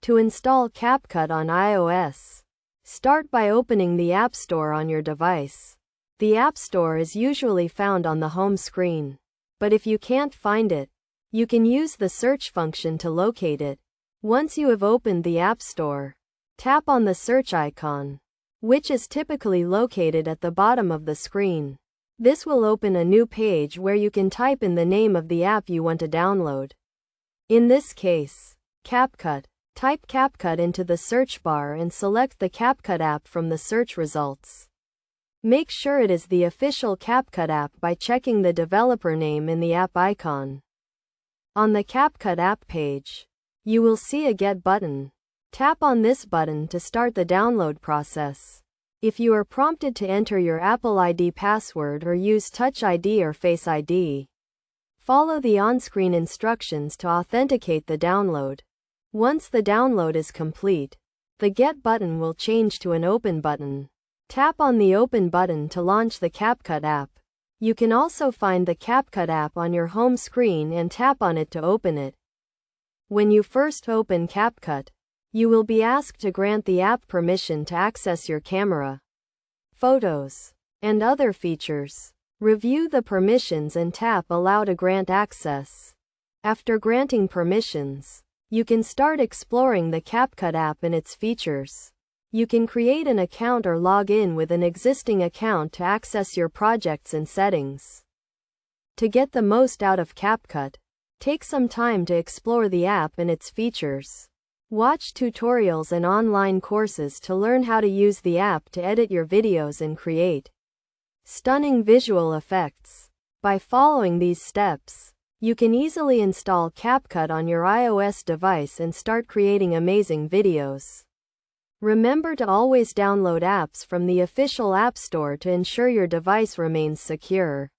To install CapCut on iOS, start by opening the App Store on your device. The App Store is usually found on the home screen, but if you can't find it, you can use the search function to locate it. Once you have opened the App Store, tap on the search icon, which is typically located at the bottom of the screen. This will open a new page where you can type in the name of the app you want to download. In this case, CapCut. Type CapCut into the search bar and select the CapCut app from the search results. Make sure it is the official CapCut app by checking the developer name in the app icon. On the CapCut app page, you will see a Get button. Tap on this button to start the download process. If you are prompted to enter your Apple ID password or use Touch ID or Face ID, follow the on-screen instructions to authenticate the download. Once the download is complete, the Get button will change to an Open button. Tap on the Open button to launch the CapCut app. You can also find the CapCut app on your home screen and tap on it to open it. When you first open CapCut, you will be asked to grant the app permission to access your camera, photos, and other features. Review the permissions and tap Allow to grant access. After granting permissions, you can start exploring the CapCut app and its features. You can create an account or log in with an existing account to access your projects and settings. To get the most out of CapCut, take some time to explore the app and its features. Watch tutorials and online courses to learn how to use the app to edit your videos and create stunning visual effects. By following these steps, you can easily install CapCut on your iOS device and start creating amazing videos. Remember to always download apps from the official App Store to ensure your device remains secure.